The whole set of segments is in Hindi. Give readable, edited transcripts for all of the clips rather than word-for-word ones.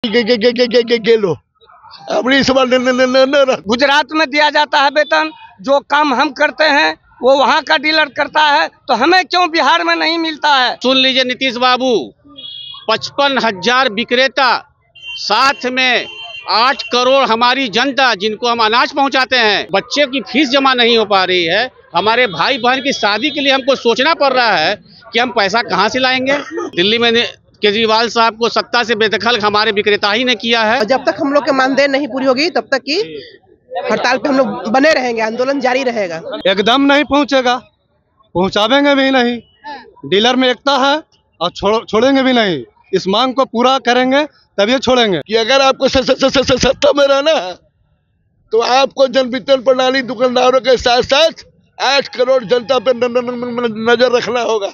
लो अपनी गुजरात में दिया जाता है वेतन, जो काम हम करते हैं वो वहाँ का डीलर करता है, तो हमें क्यों बिहार में नहीं मिलता है। सुन लीजिए नीतीश बाबू, 55,000 विक्रेता, साथ में 8 करोड़ हमारी जनता जिनको हम अनाज पहुंचाते हैं, बच्चे की फीस जमा नहीं हो पा रही है, हमारे भाई बहन की शादी के लिए हमको सोचना पड़ रहा है कि हम पैसा कहां से लाएंगे। दिल्ली में केजरीवाल साहब को सत्ता से बेदखल हमारे विक्रेता ही ने किया है। जब तक हम लोग की मानदेय नहीं पूरी होगी तब तक की हड़ताल पे हम लोग बने रहेंगे, आंदोलन जारी रहेगा। एकदम नहीं पहुंचेगा, पहुंचावेंगे भी नहीं। डीलर में एकता है और छोड़ेंगे भी नहीं। इस मांग को पूरा करेंगे तभी छोड़ेंगे। कि अगर आपको सत्ता में रहना है तो आपको जन वितरण प्रणाली दुकानदारों के साथ साथ 8 करोड़ जनता पे नजर रखना होगा।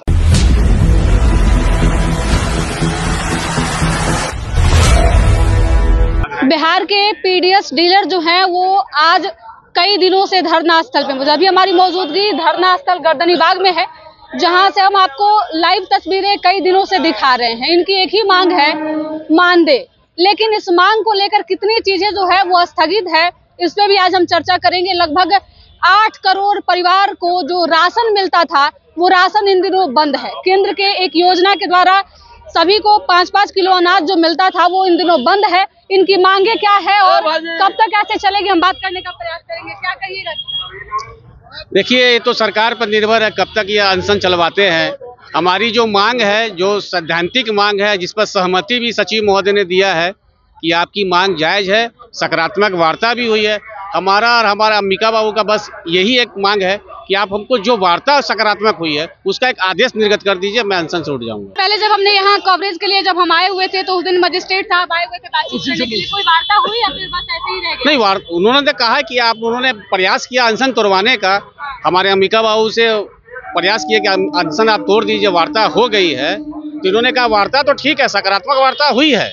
बिहार के पीडीएस डीलर जो हैं वो आज कई दिनों से धरना स्थल पे मौजूद। अभी हमारी मौजूदगी धरना स्थल गर्दनीबाग में है, जहां से हम आपको लाइव तस्वीरें कई दिनों से दिखा रहे हैं। इनकी एक ही मांग है, मानदेय। लेकिन इस मांग को लेकर कितनी चीजें जो है वो स्थगित है, इस पे भी आज हम चर्चा करेंगे। लगभग 8 करोड़ परिवार को जो राशन मिलता था वो राशन इन दिनों बंद है। केंद्र के एक योजना के द्वारा सभी को 5-5 किलो अनाज जो मिलता था वो इन दिनों बंद है। इनकी मांगे क्या है और कब तक ऐसे चलेगी, हम बात करने का प्रयास करेंगे। क्या कहिएगा? देखिए, ये तो सरकार पर निर्भर है कब तक ये अनशन चलवाते हैं। हमारी जो मांग है, जो सैद्धांतिक मांग है, जिस पर सहमति भी सचिव महोदय ने दिया है कि आपकी मांग जायज है, सकारात्मक वार्ता भी हुई है। हमारा और हमारा अंबिका बाबू का बस यही एक मांग है कि आप हमको जो वार्ता सकारात्मक हुई है उसका एक आदेश निर्गत कर दीजिए, मैं अनशन से उठ जाऊंगा। पहले जब हमने यहाँ कवरेज के लिए जब हम आए हुए थे तो उस दिन मजिस्ट्रेट साहब आए हुए थे बातचीत करने के लिए, कोई वार्ता हुई या फिर बस ऐसे ही रह गया? नहीं, उन्होंने कहा कि उन्होंने प्रयास किया अनशन तोड़वाने का, हमारे अंबिका बाबू से प्रयास किया कि अनशन आप तोड़ दीजिए, वार्ता हो गई है। तो इन्होंने कहा वार्ता तो ठीक है, सकारात्मक वार्ता हुई है,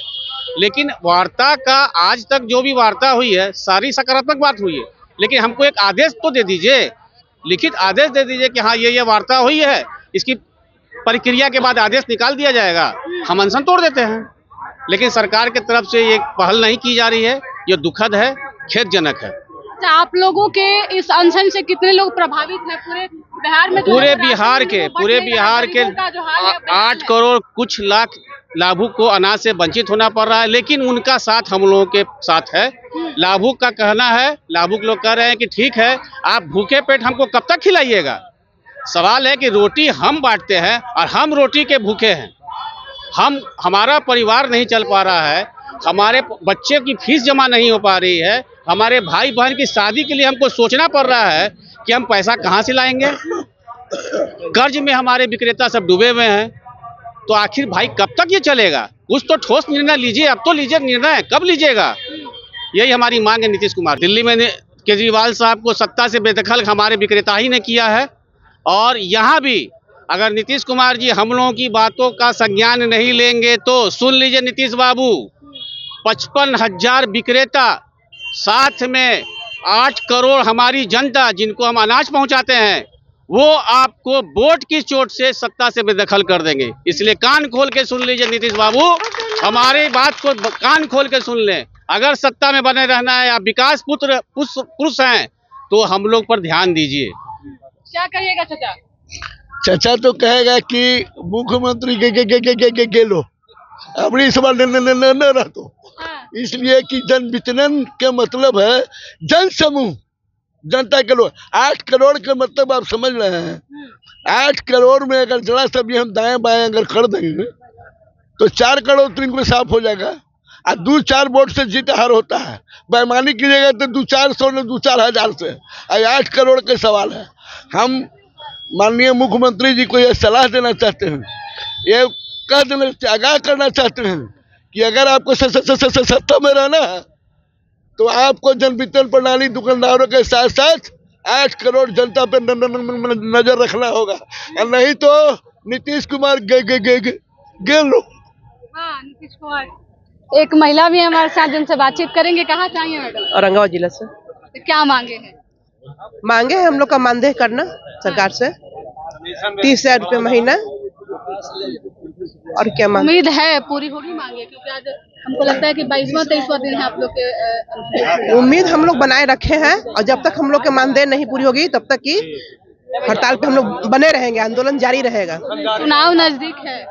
लेकिन वार्ता का आज तक जो भी वार्ता हुई है सारी सकारात्मक बात हुई है, लेकिन हमको एक आदेश तो दे दीजिए, लिखित आदेश दे दीजिए कि हाँ ये वार्ता हुई है, इसकी प्रक्रिया के बाद आदेश निकाल दिया जाएगा, हम अनशन तोड़ देते हैं। लेकिन सरकार की तरफ से ये पहल नहीं की जा रही है, ये दुखद है, खेदजनक है। आप लोगों के इस अनशन से कितने लोग प्रभावित हैं पूरे बिहार में? पूरे बिहार के 8 करोड़ कुछ लाख लाभुक को अनाज से वंचित होना पड़ रहा है, लेकिन उनका साथ हम लोगों के साथ है। लाभुक का कहना है, लाभुक लोग कह रहे हैं कि ठीक है, आप भूखे पेट हमको कब तक खिलाइएगा। सवाल है कि रोटी हम बांटते हैं और हम रोटी के भूखे हैं, हमारा परिवार नहीं चल पा रहा है, हमारे बच्चे की फीस जमा नहीं हो पा रही है, हमारे भाई बहन की शादी के लिए हमको सोचना पड़ रहा है कि हम पैसा कहाँ से लाएंगे। कर्ज में हमारे विक्रेता सब डूबे हुए हैं, तो आखिर भाई कब तक ये चलेगा? कुछ तो ठोस निर्णय लीजिए, अब तो लीजिए निर्णय, कब लीजिएगा? यही हमारी मांग है नीतीश कुमार। दिल्ली में केजरीवाल साहब को सत्ता से बेदखल हमारे विक्रेता ही ने किया है, और यहाँ भी अगर नीतीश कुमार जी हम लोगों की बातों का संज्ञान नहीं लेंगे तो सुन लीजिए नीतीश बाबू, 55,000 विक्रेता, साथ में 8 करोड़ हमारी जनता जिनको हम अनाज पहुंचाते हैं, वो आपको वोट की चोट से सत्ता से बेदखल कर देंगे। इसलिए कान खोल के सुन लीजिए नीतीश बाबू, हमारी बात को कान खोल के सुन लें। अगर सत्ता में बने रहना है, आप विकास पुरुष हैं, तो हम लोग पर ध्यान दीजिए। क्या कहिएगा चाचा? चाचा तो कहेगा कि मुख्यमंत्री के लो अपनी सवाल न रह तो, इसलिए कि जन वितरण के मतलब है जन समूह, जनता के लोग। 8 करोड़ का मतलब आप समझ रहे हैं, 8 करोड़ में अगर जरा सा भी हम दाएं बाएं अगर कर देंगे तो 4 करोड़ तो इनको साफ हो जाएगा। और 2-4 वोट से जीत हार होता है, बेईमानी कीजिएगा तो 2-400 न 2-4 हजार से। 8 करोड़ के सवाल है। हम माननीय मुख्यमंत्री जी को यह सलाह देना चाहते हैं, ये कह देना, आगाह करना चाहते हैं कि अगर आपको सत्ता में रहना है तो आपको जन वितरण प्रणाली दुकानदारों के साथ साथ 8 करोड़ जनता पे नजर रखना होगा, और नहीं तो नीतीश कुमार गेल लो। हाँ, नीतीश कुमार। एक महिला भी हमारे साथ, जिनसे बातचीत करेंगे। कहाँ चाहिए मैडम? औरंगाबाद जिला से। तो क्या मांगे हैं? मांगे हम लोग का मानदेय करना सरकार से 30,000 रुपये महीना, और क्या मांगे? उम्मीद है पूरी होगी मांगे, क्योंकि आज हमको लगता है कि 22वां 23वां दिन है आप लोग के उम्मीद हम लोग बनाए रखे हैं और जब तक हम लोग की मानदेय नहीं पूरी होगी तब तक की हड़ताल पे हम लोग बने रहेंगे, आंदोलन जारी रहेगा। चुनाव नजदीक है,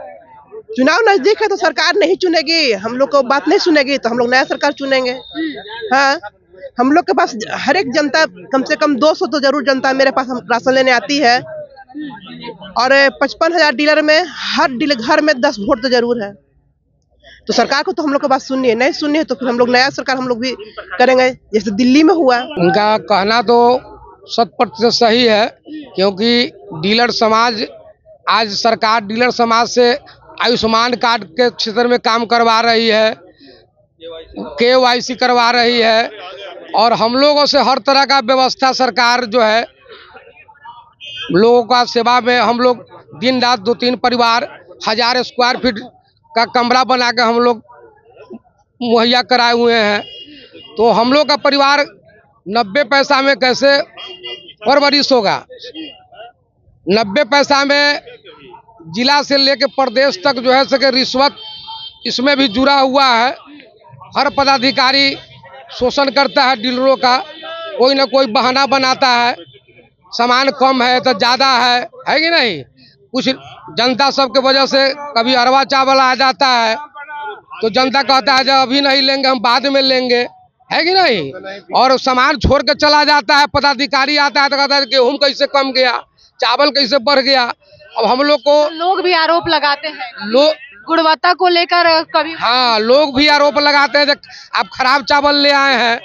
चुनाव नजदीक है तो सरकार नहीं चुनेगी, हम लोग को बात नहीं सुनेगी तो हम लोग नया सरकार चुनेंगे। हाँ, हम लोग के पास हर एक जनता कम से कम 200 तो जरूर जनता मेरे पास राशन लेने आती है और 55,000 डीलर में हर डीलर घर में 10 वोट तो जरूर है। तो सरकार को तो हम लोग की बात सुननी है, नहीं सुननी है तो फिर हम लोग नया सरकार हम लोग भी करेंगे जैसे दिल्ली में हुआ। उनका कहना तो 100% सही है, क्योंकि डीलर समाज आज सरकार डीलर समाज से आयुष्मान कार्ड के क्षेत्र में काम करवा रही है, KYC करवा रही है और हम लोगों से हर तरह का व्यवस्था सरकार जो है लोगों का सेवा में हम लोग दिन रात 2-3 परिवार 1000 स्क्वायर फीट का कमरा बना के हम लोग मुहैया कराए हुए हैं। तो हम लोग का परिवार 90 पैसा में कैसे परवरिश होगा? 90 पैसा में जिला से लेके प्रदेश तक जो है सके रिश्वत इसमें भी जुड़ा हुआ है। हर पदाधिकारी शोषण करता है डीलरों का, कोई ना कोई बहाना बनाता है, सामान कम है तो ज़्यादा है कि नहीं? कुछ जनता सब के वजह से कभी अरवा चावल आ जाता है तो जनता कहता है जब अभी नहीं लेंगे हम बाद में लेंगे, है कि नहीं? और सामान छोड़ के चला जाता है, पदाधिकारी आता है तो कहता है गेहूं कैसे कम गया, चावल कैसे बढ़ गया। अब हम लोग को लोग भी आरोप लगाते हैं गुणवत्ता को लेकर कभी। हाँ, लोग भी आरोप लगाते हैं जब आप खराब चावल ले आए हैं,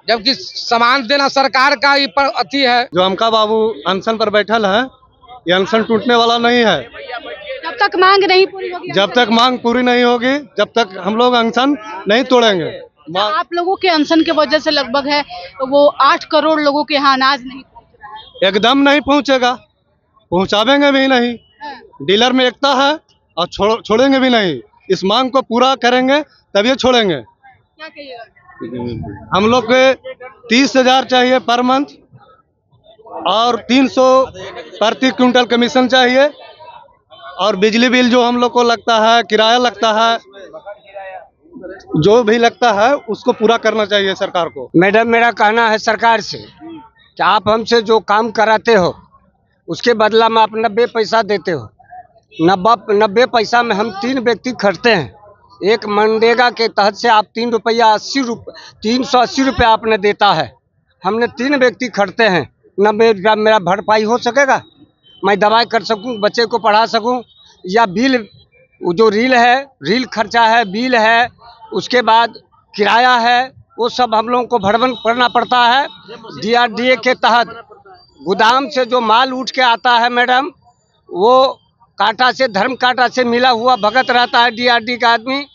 जबकि सामान देना सरकार का ही अति है। जो अमका बाबू अनशन पर बैठल है, ये अनशन टूटने वाला नहीं है। जब तक मांग नहीं पूरी होगी, जब तक मांग पूरी नहीं होगी जब तक हम लोग अनशन नहीं तोड़ेंगे। आप लोगों के अनशन के वजह से लगभग है वो 8 करोड़ लोगों के यहाँ अनाज नहीं पहुँच रहा है। एकदम नहीं पहुंचेगा, पहुंचावेंगे भी नहीं। डीलर में एकता है और छोड़ेंगे भी नहीं। इस मांग को पूरा करेंगे तभी छोड़ेंगे। क्या कहिएगा? हम लोग के 30,000 चाहिए पर मंथ और 300 प्रति क्विंटल कमीशन चाहिए और बिजली बिल जो हम लोग को लगता है, किराया लगता है, जो भी लगता है उसको पूरा करना चाहिए सरकार को। मैडम, मेरा कहना है सरकार से कि आप हमसे जो काम कराते हो उसके बदला में आप 90 पैसा देते हो। 90 पैसा में हम 3 व्यक्ति खटते हैं। एक मनरेगा के तहत से आप 380 रुपये आपने देता है, हमने 3 व्यक्ति खटते हैं। 90 रुपया मेरा भरपाई हो सकेगा? मैं दवाई कर सकूं, बच्चे को पढ़ा सकूं, या बिल जो रील खर्चा है, बिल है, उसके बाद किराया है, वो सब हम लोगों को भरवन करना पड़ता है। DRDA के तहत गोदाम से जो माल उठ के आता है मैडम, वो कांटा से धर्म कांटा से मिला हुआ भगत रहता है DRD का आदमी।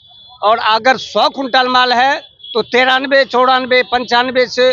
और अगर 100 कुंटल माल है तो 93, 94, 95 से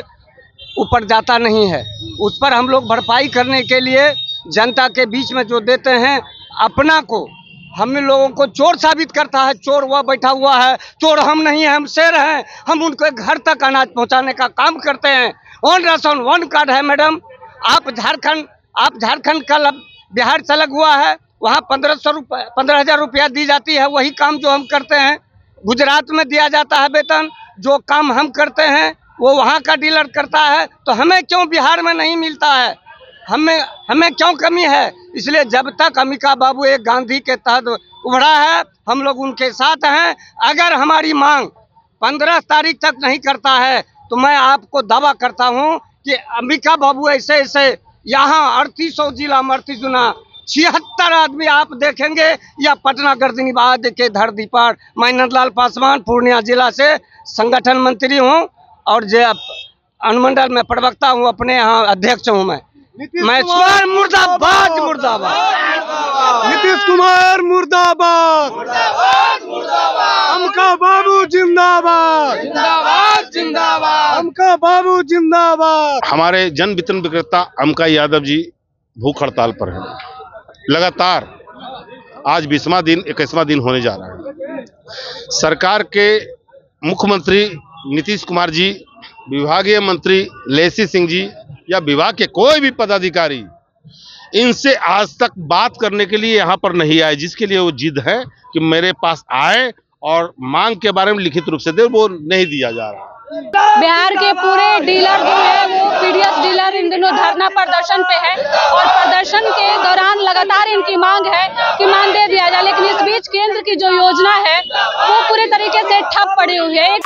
ऊपर जाता नहीं है। उस पर हम लोग भरपाई करने के लिए जनता के बीच में जो देते हैं, अपना को हम लोगों को चोर साबित करता है। चोर वह बैठा हुआ है, चोर हम नहीं है, हम शेर हैं। हम उनके घर तक अनाज पहुंचाने का काम करते हैं। ऑन राशन 1 कार्ड है मैडम। आप झारखंड कल बिहार से अलग हुआ है, वहाँ 15,000 रुपया दी जाती है। वही काम जो हम करते हैं गुजरात में दिया जाता है वेतन। जो काम हम करते हैं वो वहाँ का डीलर करता है, तो हमें क्यों बिहार में नहीं मिलता है? हमें क्यों कमी है? इसलिए जब तक अमिका बाबू एक गांधी के तहत उभरा है, हम लोग उनके साथ हैं। अगर हमारी मांग 15 तारीख तक नहीं करता है तो मैं आपको दावा करता हूं कि अमिका बाबू ऐसे यहाँ 3800 जिला में 76 आदमी आप देखेंगे, या पटना गर्दनी बाद के धरती पर। मैं नंदलाल पासवान पूर्णिया जिला से संगठन मंत्री हूँ और अनुमंडल में प्रवक्ता हूँ, अपने यहाँ अध्यक्ष हूँ। मैं मुर्दाबाद नीतीश कुमार मुर्दाबाद, अमका बाबू जिंदाबाद, अमका बाबू जिंदाबाद। हमारे जन वितरण विक्रेता अमका यादव जी भूख हड़ताल पर हैं लगातार। आज 20वां दिन 21वां दिन होने जा रहा है। सरकार के मुख्यमंत्री नीतीश कुमार जी, विभागीय मंत्री लेसी सिंह जी या विभाग के कोई भी पदाधिकारी इनसे आज तक बात करने के लिए यहाँ पर नहीं आए, जिसके लिए वो जिद है कि मेरे पास आए और मांग के बारे में लिखित रूप से दे, वो नहीं दिया जा रहा। बिहार के पूरे डीलर जो है वो पीडीएस डीलर इन दिनों धरना प्रदर्शन पे है और प्रदर्शन के दौरान लगातार इनकी मांग है कि मानदेय दिया जाए, लेकिन इस बीच केंद्र की जो योजना है वो पूरे तरीके से ठप पड़ी हुई है।